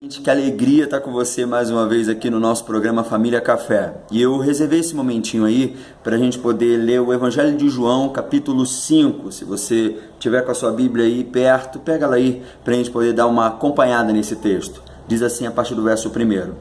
Gente, que alegria estar com você mais uma vez aqui no nosso programa Família Café. E eu reservei esse momentinho aí para a gente poder ler o Evangelho de João, capítulo 5. Se você tiver com a sua Bíblia aí perto, pega ela aí para a gente poder dar uma acompanhada nesse texto. Diz assim a partir do verso 1.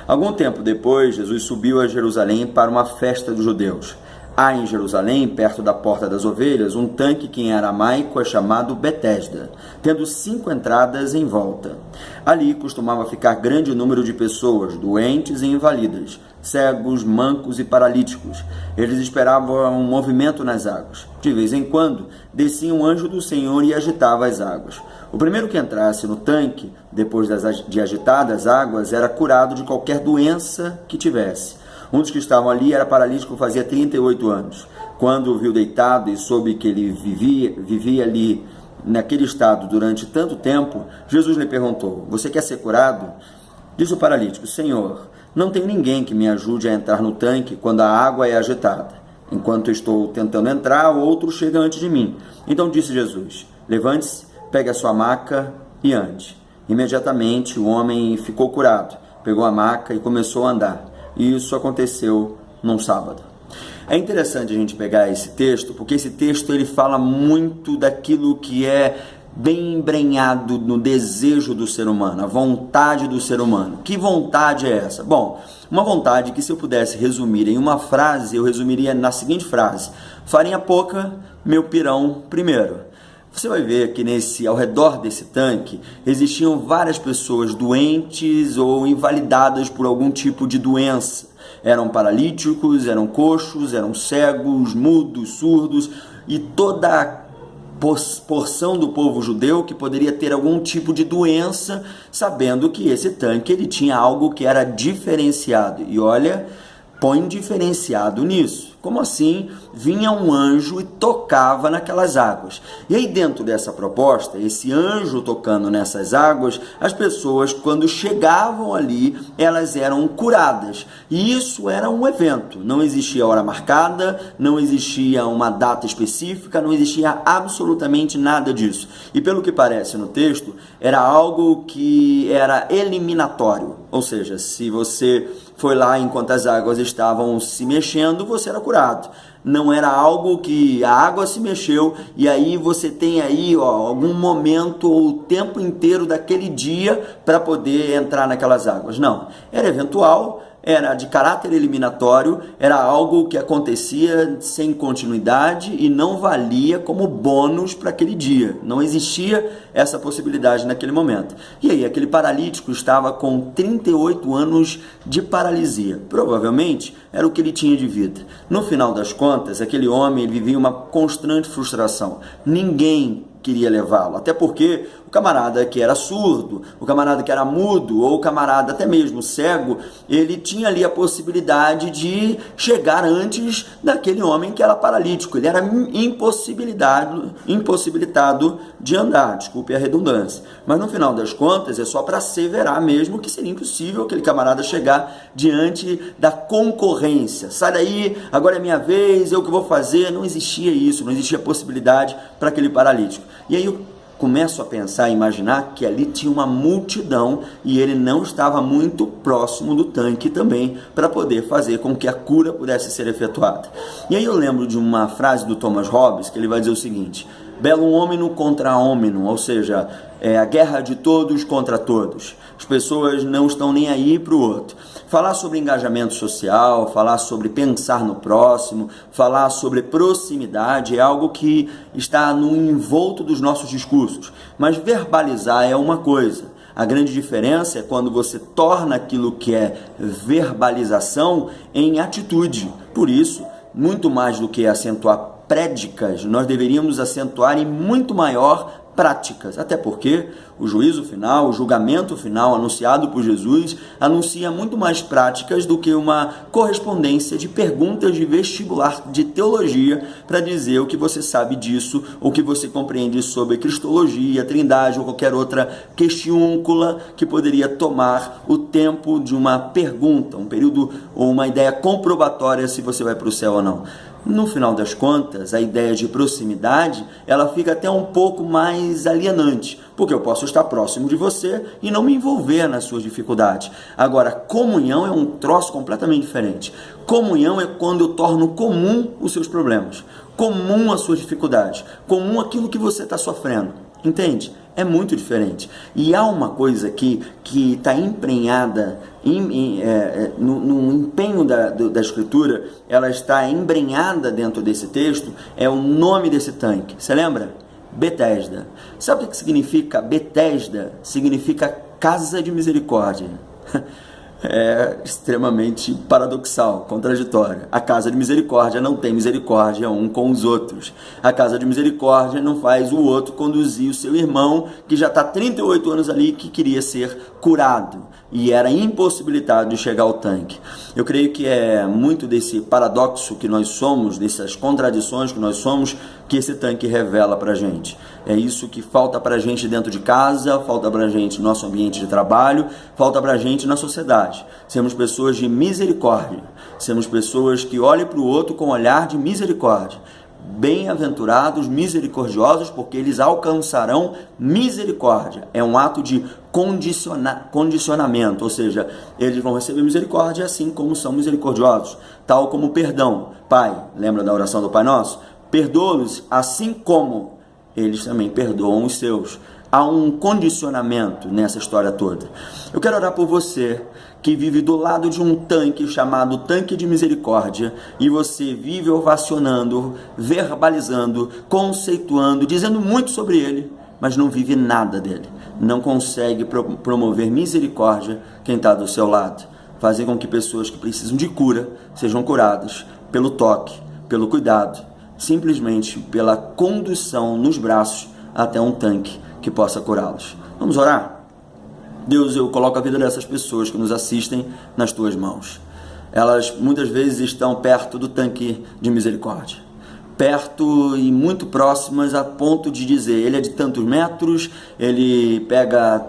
Algum tempo depois, Jesus subiu a Jerusalém para uma festa dos judeus. Há em Jerusalém, perto da Porta das Ovelhas, um tanque que em aramaico é chamado Betesda, tendo 5 entradas em volta. Ali costumava ficar grande número de pessoas, doentes e inválidas, cegos, mancos e paralíticos. Eles esperavam um movimento nas águas. De vez em quando, descia um anjo do Senhor e agitava as águas. O primeiro que entrasse no tanque, depois de agitadas as águas, era curado de qualquer doença que tivesse. Um dos que estavam ali era paralítico, fazia 38 anos. Quando o viu deitado e soube que ele vivia ali naquele estado durante tanto tempo, Jesus lhe perguntou: "Você quer ser curado?" Disse o paralítico: "Senhor, não tenho ninguém que me ajude a entrar no tanque quando a água é agitada. Enquanto estou tentando entrar, outro chega antes de mim." Então disse Jesus: "Levante-se, pegue a sua maca e ande." Imediatamente o homem ficou curado, pegou a maca e começou a andar. E isso aconteceu num sábado. É interessante a gente pegar esse texto, porque esse texto ele fala muito daquilo que é bem embrenhado no desejo do ser humano, a vontade do ser humano. Que vontade é essa? Bom, uma vontade que, se eu pudesse resumir em uma frase, eu resumiria na seguinte frase: farinha pouca, meu pirão primeiro. Você vai ver que ao redor desse tanque existiam várias pessoas doentes ou invalidadas por algum tipo de doença. Eram paralíticos, eram coxos, eram cegos, mudos, surdos e toda a porção do povo judeu que poderia ter algum tipo de doença, sabendo que esse tanque ele tinha algo que era diferenciado. E olha, põe diferenciado nisso. Como assim? Vinha um anjo e tocava naquelas águas. E aí, dentro dessa proposta, esse anjo tocando nessas águas, as pessoas, quando chegavam ali, elas eram curadas. E isso era um evento. Não existia hora marcada, não existia uma data específica, não existia absolutamente nada disso. E pelo que parece no texto, era algo que era eliminatório. Ou seja, se você foi lá enquanto as águas estavam se mexendo, você era curado. Não era algo que a água se mexeu e aí você tem aí algum momento ou o tempo inteiro daquele dia para poder entrar naquelas águas. Não, era eventual, era de caráter eliminatório, era algo que acontecia sem continuidade e não valia como bônus para aquele dia. Não existia essa possibilidade naquele momento. E aí, aquele paralítico estava com 38 anos de paralisia. Provavelmente era o que ele tinha de vida. No final das contas, aquele homem ele vivia uma constante frustração. Ninguém queria levá-lo, até porque o camarada que era surdo, o camarada que era mudo, ou o camarada até mesmo cego, ele tinha ali a possibilidade de chegar antes daquele homem que era paralítico. Ele era impossibilitado de andar, desculpe a redundância. Mas no final das contas é só para asseverar mesmo que seria impossível aquele camarada chegar diante da concorrência. Sai daí, agora é minha vez, eu que vou fazer. Não existia isso, não existia possibilidade para aquele paralítico. E aí eu começo a pensar, a imaginar que ali tinha uma multidão e ele não estava muito próximo do tanque também para poder fazer com que a cura pudesse ser efetuada. E aí eu lembro de uma frase do Thomas Hobbes que ele vai dizer o seguinte: bellum hominum contra hominum, ou seja, é a guerra de todos contra todos. As pessoas não estão nem aí para o outro. Falar sobre engajamento social, falar sobre pensar no próximo, falar sobre proximidade é algo que está no envolto dos nossos discursos. Mas verbalizar é uma coisa. A grande diferença é quando você torna aquilo que é verbalização em atitude. Por isso, muito mais do que acentuar prédicas, nós deveríamos acentuar em muito maior práticas, até porque o juízo final, o julgamento final anunciado por Jesus anuncia muito mais práticas do que uma correspondência de perguntas de vestibular de teologia para dizer o que você sabe disso, ou o que você compreende sobre cristologia, trindade ou qualquer outra questiúncula que poderia tomar o tempo de uma pergunta, um período ou uma ideia comprobatória se você vai para o céu ou não. No final das contas, a ideia de proximidade, ela fica até um pouco mais alienante, porque eu posso estar próximo de você e não me envolver nas suas dificuldades. Agora, comunhão é um troço completamente diferente. Comunhão é quando eu torno comum os seus problemas, comum as suas dificuldades, comum aquilo que você está sofrendo. Entende? É muito diferente. E há uma coisa aqui que está emprenhada no empenho da Escritura, ela está embrenhada dentro desse texto, é o nome desse tanque. Você lembra? Betesda. Sabe o que significa Betesda? Significa casa de misericórdia. É extremamente paradoxal, contraditório. A casa de misericórdia não tem misericórdia um com os outros. A casa de misericórdia não faz o outro conduzir o seu irmão, que já está 38 anos ali, que queria ser curado e era impossibilitado de chegar ao tanque. Eu creio que é muito desse paradoxo que nós somos, dessas contradições que nós somos, que esse tanque revela para a gente. É isso que falta para a gente dentro de casa, falta para a gente no nosso ambiente de trabalho, falta para a gente na sociedade. Sermos pessoas de misericórdia, sermos pessoas que olhem para o outro com um olhar de misericórdia. Bem-aventurados misericordiosos, porque eles alcançarão misericórdia. É um ato de condicionamento, ou seja, eles vão receber misericórdia assim como são misericordiosos, tal como perdão. Pai, lembra da oração do Pai Nosso? Perdoa-los assim como eles também perdoam os seus. Há um condicionamento nessa história toda. Eu quero orar por você que vive do lado de um tanque chamado tanque de misericórdia, e você vive ovacionando, verbalizando, conceituando, dizendo muito sobre ele, mas não vive nada dele. Não consegue promover misericórdia quem está do seu lado. Fazer com que pessoas que precisam de cura sejam curadas pelo toque, pelo cuidado, simplesmente pela condução nos braços até um tanque que possa curá-los. Vamos orar? Deus, eu coloco a vida dessas pessoas que nos assistem nas tuas mãos. Elas muitas vezes estão perto do tanque de misericórdia, perto e muito próximas a ponto de dizer, ele é de tantos metros, ele pega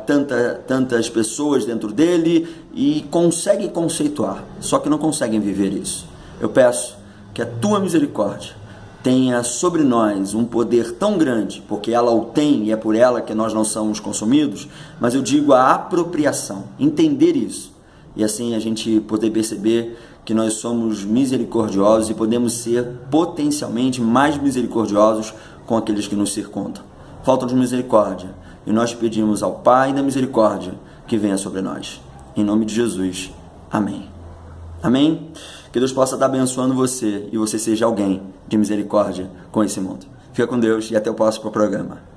tantas pessoas dentro dele e consegue conceituar, só que não conseguem viver isso. Eu peço que a tua misericórdia tenha sobre nós um poder tão grande, porque ela o tem e é por ela que nós não somos consumidos, mas eu digo a apropriação, entender isso, e assim a gente poder perceber que nós somos misericordiosos e podemos ser potencialmente mais misericordiosos com aqueles que nos circundam. Falta-nos misericórdia, e nós pedimos ao Pai da misericórdia que venha sobre nós. Em nome de Jesus. Amém. Amém? Que Deus possa estar abençoando você e você seja alguém de misericórdia com esse mundo. Fica com Deus e até o próximo programa.